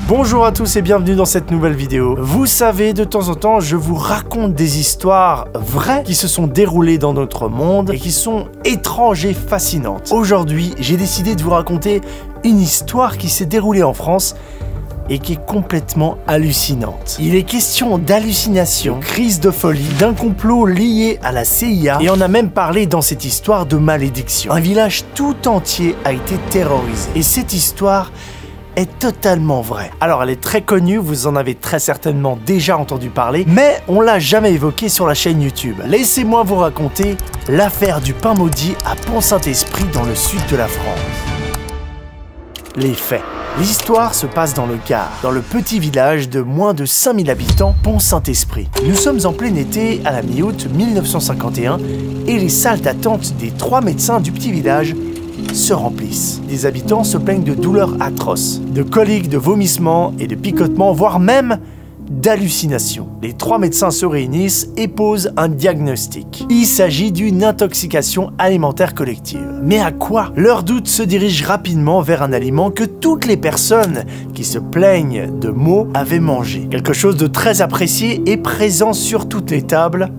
Bonjour à tous et bienvenue dans cette nouvelle vidéo. Vous savez, de temps en temps, je vous raconte des histoires vraies qui se sont déroulées dans notre monde et qui sont étranges et fascinantes. Aujourd'hui, j'ai décidé de vous raconter une histoire qui s'est déroulée en France et qui est complètement hallucinante. Il est question d'hallucination, de crise de folie, d'un complot lié à la CIA et on a même parlé dans cette histoire de malédiction. Un village tout entier a été terrorisé et cette histoire est totalement vraie. Alors elle est très connue, vous en avez très certainement déjà entendu parler, mais on l'a jamais évoquée sur la chaîne YouTube. Laissez-moi vous raconter l'affaire du pain maudit à Pont-Saint-Esprit dans le sud de la France. Les faits. L'histoire se passe dans le Gard, dans le petit village de moins de 5000 habitants, Pont-Saint-Esprit. Nous sommes en plein été, à la mi-août 1951, et les salles d'attente des 3 médecins du petit village se remplissent. Les habitants se plaignent de douleurs atroces, de coliques, de vomissements et de picotements, voire même d'hallucinations. Les 3 médecins se réunissent et posent un diagnostic. Il s'agit d'une intoxication alimentaire collective. Mais à quoi? Leur doute se dirige rapidement vers un aliment que toutes les personnes qui se plaignent de maux avaient mangé. Quelque chose de très apprécié et présent sur toutes les tables,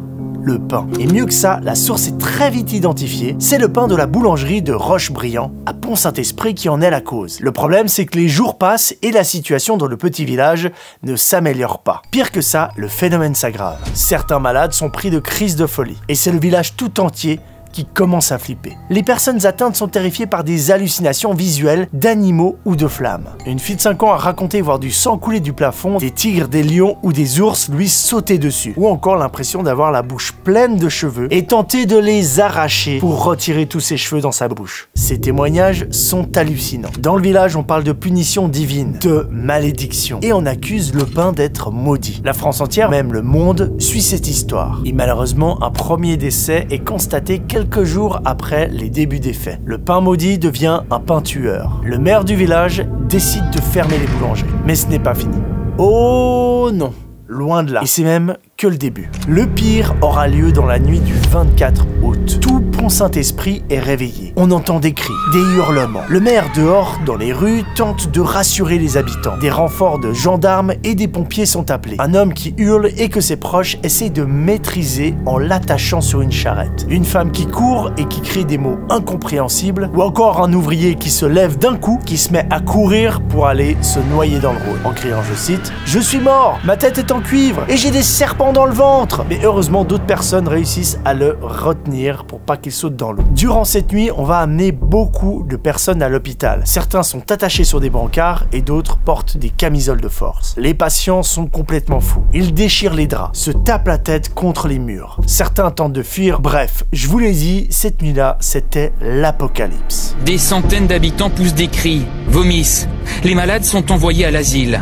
le pain. Et mieux que ça, la source est très vite identifiée, c'est le pain de la boulangerie de Rochebriand à Pont-Saint-Esprit qui en est la cause. Le problème, c'est que les jours passent et la situation dans le petit village ne s'améliore pas. Pire que ça, le phénomène s'aggrave. Certains malades sont pris de crises de folie et c'est le village tout entier qui commence à flipper. Les personnes atteintes sont terrifiées par des hallucinations visuelles d'animaux ou de flammes. Une fille de 5 ans a raconté voir du sang couler du plafond, des tigres, des lions ou des ours lui sauter dessus, ou encore l'impression d'avoir la bouche pleine de cheveux et tenter de les arracher pour retirer tous ses cheveux dans sa bouche. Ces témoignages sont hallucinants. Dans le village, on parle de punition divine, de malédiction, et on accuse le pain d'être maudit. La France entière, même le monde, suit cette histoire. Et malheureusement, un premier décès est constaté quelques jours après les débuts des faits. Le pain maudit devient un pain tueur. Le maire du village décide de fermer les boulangeries. Mais ce n'est pas fini. Oh non, loin de là. Et c'est même que le début. Le pire aura lieu dans la nuit du 24 août. Tout Pont-Saint-Esprit est réveillé. On entend des cris, des hurlements. Le maire dehors, dans les rues, tente de rassurer les habitants. Des renforts de gendarmes et des pompiers sont appelés. Un homme qui hurle et que ses proches essaient de maîtriser en l'attachant sur une charrette. Une femme qui court et qui crie des mots incompréhensibles. Ou encore un ouvrier qui se lève d'un coup, qui se met à courir pour aller se noyer dans le Rhône. En criant, je cite, « Je suis mort, ma tête est en cuivre et j'ai des serpents dans le ventre !» Mais heureusement, d'autres personnes réussissent à le retenir pour pas qu'il saute dans l'eau. Durant cette nuit, on va amener beaucoup de personnes à l'hôpital. Certains sont attachés sur des brancards et d'autres portent des camisoles de force. Les patients sont complètement fous. Ils déchirent les draps, se tapent la tête contre les murs. Certains tentent de fuir. Bref, je vous l'ai dit, cette nuit-là, c'était l'apocalypse. Des centaines d'habitants poussent des cris, vomissent. Les malades sont envoyés à l'asile.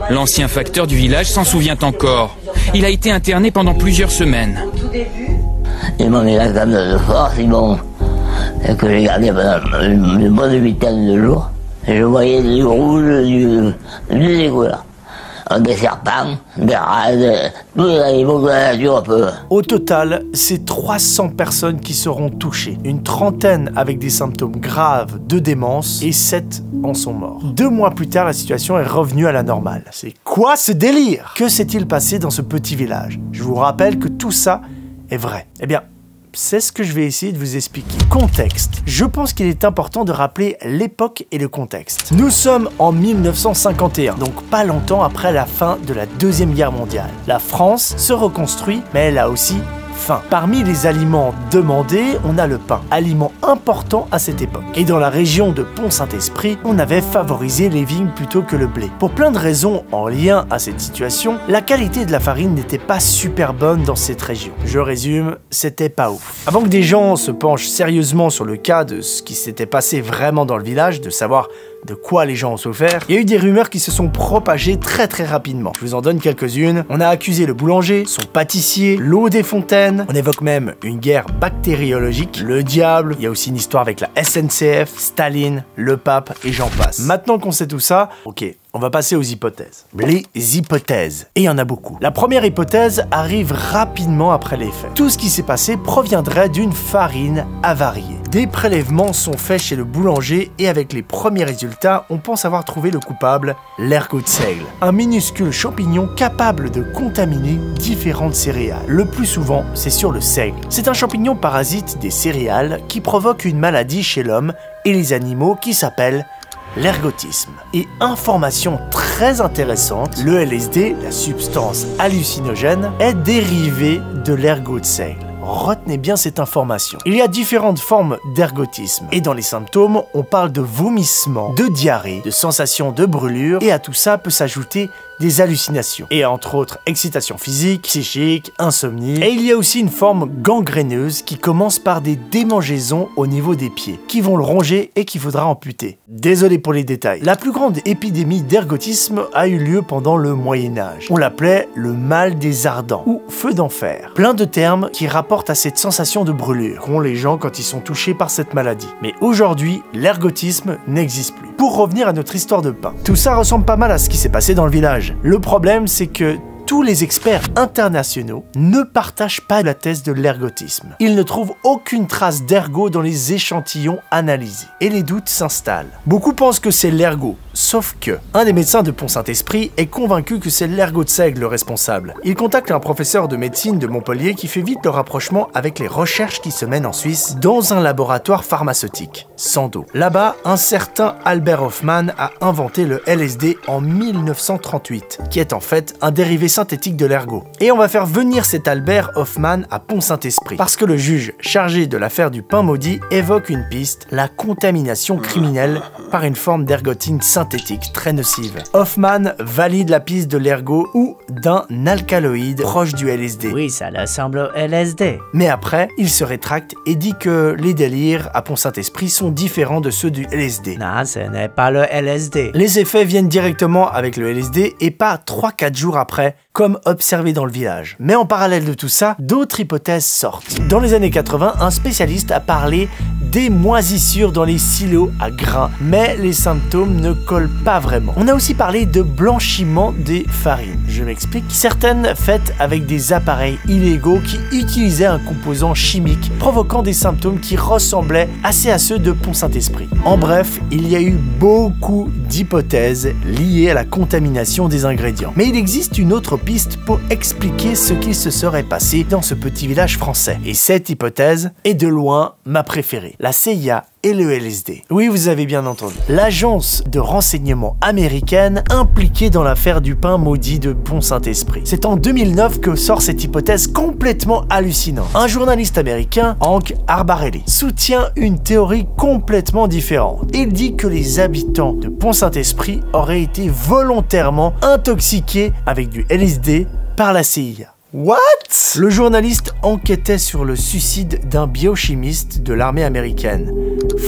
L'ancien facteur du village s'en souvient encore. Il a été interné pendant plusieurs semaines. Ils m'ont mis la table de force, que j'ai gardé pendant une bonne vingtaine de jours. Et je voyais du rouge, du dégoût. Des serpents, des rats, tous les animaux de la nature un peu. Au total, c'est 300 personnes qui seront touchées. Une trentaine avec des symptômes graves de démence et 7 en sont morts. 2 mois plus tard, la situation est revenue à la normale. C'est quoi ce délire? Que s'est-il passé dans ce petit village? Je vous rappelle que tout ça est vrai. Eh bien, c'est ce que je vais essayer de vous expliquer. Contexte. Je pense qu'il est important de rappeler l'époque et le contexte. Nous sommes en 1951, donc pas longtemps après la fin de la Deuxième Guerre mondiale. La France se reconstruit, mais elle a aussi faim. Parmi les aliments demandés, on a le pain, aliment important à cette époque. Et dans la région de Pont-Saint-Esprit, on avait favorisé les vignes plutôt que le blé. Pour plein de raisons en lien à cette situation, la qualité de la farine n'était pas super bonne dans cette région. Je résume, c'était pas ouf. Avant que des gens se penchent sérieusement sur le cas de ce qui s'était passé vraiment dans le village, de savoir de quoi les gens ont souffert, il y a eu des rumeurs qui se sont propagées très rapidement. Je vous en donne quelques-unes. On a accusé le boulanger, son pâtissier, l'eau des fontaines, on évoque même une guerre bactériologique, le diable, il y a aussi une histoire avec la SNCF, Staline, le pape et j'en passe. Maintenant qu'on sait tout ça, ok, on va passer aux hypothèses. Les hypothèses. Et il y en a beaucoup. La première hypothèse arrive rapidement après les faits. Tout ce qui s'est passé proviendrait d'une farine avariée. Des prélèvements sont faits chez le boulanger et avec les premiers résultats, on pense avoir trouvé le coupable, l'ergot de seigle. Un minuscule champignon capable de contaminer différentes céréales. Le plus souvent, c'est sur le seigle. C'est un champignon parasite des céréales qui provoque une maladie chez l'homme et les animaux qui s'appelle l'ergotisme. Et information très intéressante, le LSD, la substance hallucinogène, est dérivé de l'ergot de seigle. Retenez bien cette information. Il y a différentes formes d'ergotisme. Et dans les symptômes, on parle de vomissement, de diarrhée, de sensation de brûlure, et à tout ça peut s'ajouter des hallucinations. Et entre autres, excitation physique, psychique, insomnie. Et il y a aussi une forme gangréneuse qui commence par des démangeaisons au niveau des pieds, qui vont le ronger et qu'il faudra amputer. Désolé pour les détails. La plus grande épidémie d'ergotisme a eu lieu pendant le Moyen-Âge. On l'appelait le mal des ardents, ou feu d'enfer. Plein de termes qui rapportent à cette sensation de brûlure qu'ont les gens quand ils sont touchés par cette maladie. Mais aujourd'hui, l'ergotisme n'existe plus. Pour revenir à notre histoire de pain, tout ça ressemble pas mal à ce qui s'est passé dans le village. Le problème, c'est que tous les experts internationaux ne partagent pas la thèse de l'ergotisme. Ils ne trouvent aucune trace d'ergot dans les échantillons analysés. Et les doutes s'installent. Beaucoup pensent que c'est l'ergot, sauf que un des médecins de Pont-Saint-Esprit est convaincu que c'est l'ergot de seigle le responsable. Il contacte un professeur de médecine de Montpellier qui fait vite le rapprochement avec les recherches qui se mènent en Suisse dans un laboratoire pharmaceutique, Sandoz. Là-bas, un certain Albert Hofmann a inventé le LSD en 1938, qui est en fait un dérivé synthétique de l'ergot. Et on va faire venir cet Albert Hofmann à Pont-Saint-Esprit, parce que le juge chargé de l'affaire du pain maudit évoque une piste, la contamination criminelle par une forme d'ergotine synthétique très nocive. Hofmann valide la piste de l'ergot ou d'un alcaloïde proche du LSD. Oui, ça ressemble au LSD. Mais après, il se rétracte et dit que les délires à Pont-Saint-Esprit sont différents de ceux du LSD. Non, ce n'est pas le LSD. Les effets viennent directement avec le LSD et pas 3-4 jours après, comme observé dans le village. Mais en parallèle de tout ça, d'autres hypothèses sortent. Dans les années 80, un spécialiste a parlé des moisissures dans les silos à grains, mais les symptômes ne collent pas vraiment. On a aussi parlé de blanchiment des farines. Je m'explique. Certaines faites avec des appareils illégaux qui utilisaient un composant chimique, provoquant des symptômes qui ressemblaient assez à ceux de Pont-Saint-Esprit. En bref, il y a eu beaucoup d'hypothèses liées à la contamination des ingrédients. Mais il existe une autre piste pour expliquer ce qui se serait passé dans ce petit village français. Et cette hypothèse est de loin ma préférée. La CIA et le LSD. Oui, vous avez bien entendu. L'agence de renseignement américaine impliquée dans l'affaire du pain maudit de Pont-Saint-Esprit. C'est en 2009 que sort cette hypothèse complètement hallucinante. Un journaliste américain, Hank Arbarelli, soutient une théorie complètement différente. Il dit que les habitants de Pont-Saint-Esprit auraient été volontairement intoxiqués avec du LSD par la CIA. What? Le journaliste enquêtait sur le suicide d'un biochimiste de l'armée américaine,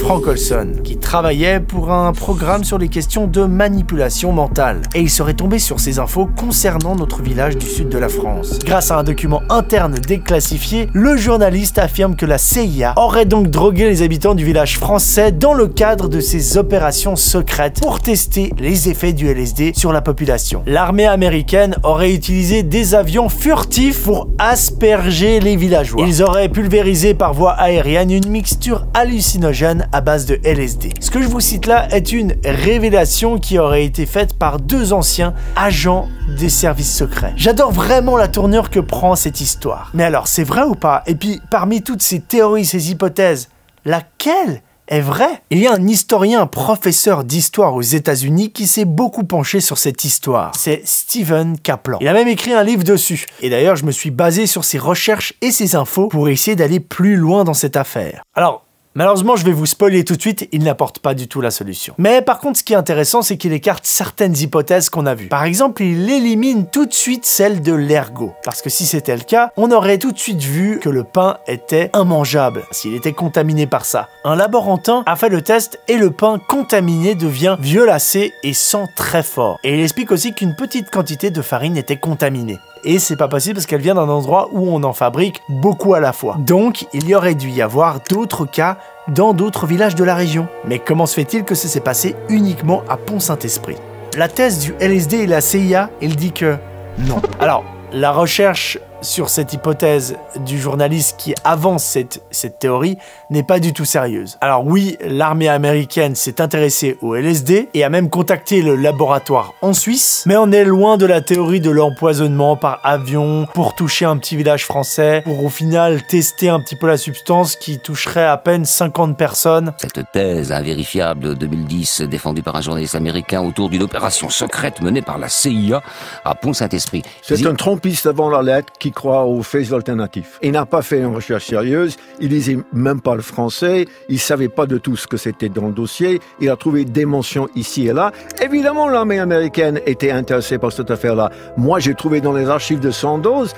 Frank Olson, qui travaillait pour un programme sur les questions de manipulation mentale. Et il serait tombé sur ces infos concernant notre village du sud de la France. Grâce à un document interne déclassifié, le journaliste affirme que la CIA aurait donc drogué les habitants du village français dans le cadre de ses opérations secrètes pour tester les effets du LSD sur la population. L'armée américaine aurait utilisé des avions furtifs pour asperger les villageois. Ils auraient pulvérisé par voie aérienne une mixture hallucinogène à base de LSD. Ce que je vous cite là est une révélation qui aurait été faite par deux anciens agents des services secrets. J'adore vraiment la tournure que prend cette histoire. Mais alors, c'est vrai ou pas? Et puis, parmi toutes ces théories, ces hypothèses, laquelle est vrai? Il y a un historien, professeur d'histoire aux États-Unis qui s'est beaucoup penché sur cette histoire. C'est Steven Kaplan. Il a même écrit un livre dessus. Et d'ailleurs, je me suis basé sur ses recherches et ses infos pour essayer d'aller plus loin dans cette affaire. Alors, malheureusement, je vais vous spoiler tout de suite, il n'apporte pas du tout la solution. Mais par contre, ce qui est intéressant, c'est qu'il écarte certaines hypothèses qu'on a vues. Par exemple, il élimine tout de suite celle de l'ergot. Parce que si c'était le cas, on aurait tout de suite vu que le pain était immangeable, s'il était contaminé par ça. Un laborantin a fait le test et le pain contaminé devient violacé et sent très fort. Et il explique aussi qu'une petite quantité de farine était contaminée. Et c'est pas possible parce qu'elle vient d'un endroit où on en fabrique beaucoup à la fois. Donc, il y aurait dû y avoir d'autres cas dans d'autres villages de la région. Mais comment se fait-il que ça s'est passé uniquement à Pont-Saint-Esprit? La thèse du LSD et la CIA, il dit que non. Alors, la recherche sur cette hypothèse du journaliste qui avance cette théorie n'est pas du tout sérieuse. Alors oui, l'armée américaine s'est intéressée au LSD et a même contacté le laboratoire en Suisse, mais on est loin de la théorie de l'empoisonnement par avion pour toucher un petit village français, pour au final tester un petit peu la substance qui toucherait à peine 50 personnes. Cette thèse invérifiable de 2010, défendue par un journaliste américain autour d'une opération secrète menée par la CIA à Pont-Saint-Esprit. C'est un trompiste avant la lettre qui croit aux faits alternatifs. Il n'a pas fait une recherche sérieuse, il lisait même pas le français, il savait pas de tout ce que c'était dans le dossier, il a trouvé des mentions ici et là. Évidemment, l'armée américaine était intéressée par cette affaire-là. Moi, j'ai trouvé dans les archives de Sandoz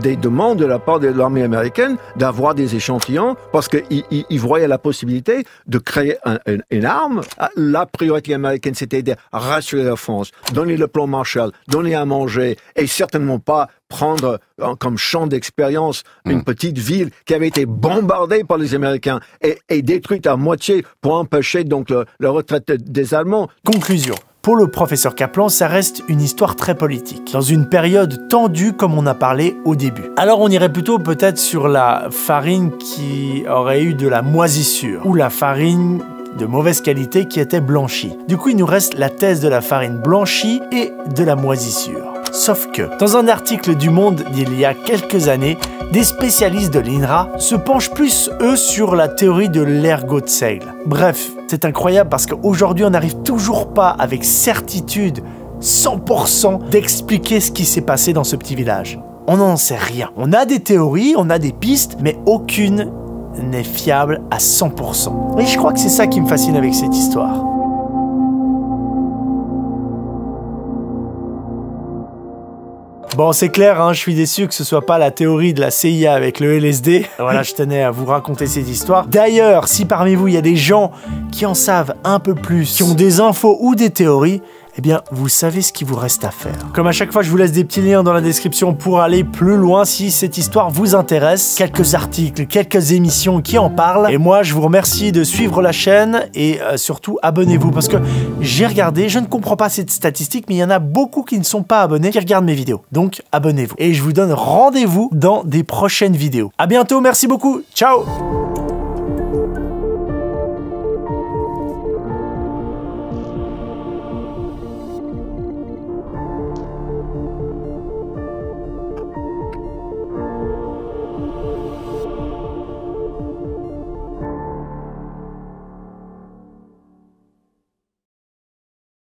des demandes de la part de l'armée américaine d'avoir des échantillons parce qu'ils voyaient la possibilité de créer une arme. La priorité américaine, c'était de rassurer la France, donner le plan Marshall, donner à manger et certainement pas prendre comme champ d'expérience une petite ville qui avait été bombardée par les Américains et détruite à moitié pour empêcher donc la retraite des Allemands. Conclusion. Pour le professeur Kaplan, ça reste une histoire très politique, dans une période tendue comme on a parlé au début. Alors on irait plutôt peut-être sur la farine qui aurait eu de la moisissure, ou la farine de mauvaise qualité qui était blanchie. Du coup, il nous reste la thèse de la farine blanchie et de la moisissure. Sauf que, dans un article du Monde d'il y a quelques années, des spécialistes de l'INRA se penchent plus, eux, sur la théorie de l'ergot de seigle. Bref, c'est incroyable parce qu'aujourd'hui, on n'arrive toujours pas avec certitude, 100%, d'expliquer ce qui s'est passé dans ce petit village. On n'en sait rien. On a des théories, on a des pistes, mais aucune n'est fiable à 100%. Et je crois que c'est ça qui me fascine avec cette histoire. Bon, c'est clair, hein, je suis déçu que ce soit pas la théorie de la CIA avec le LSD. Voilà, je tenais à vous raconter cette histoire. D'ailleurs, si parmi vous, il y a des gens qui en savent un peu plus, qui ont des infos ou des théories, eh bien, vous savez ce qu'il vous reste à faire. Comme à chaque fois, je vous laisse des petits liens dans la description pour aller plus loin si cette histoire vous intéresse. Quelques articles, quelques émissions qui en parlent. Et moi, je vous remercie de suivre la chaîne et surtout, abonnez-vous parce que j'ai regardé, je ne comprends pas cette statistique, mais il y en a beaucoup qui ne sont pas abonnés, qui regardent mes vidéos. Donc, abonnez-vous. Et je vous donne rendez-vous dans des prochaines vidéos. À bientôt, merci beaucoup. Ciao!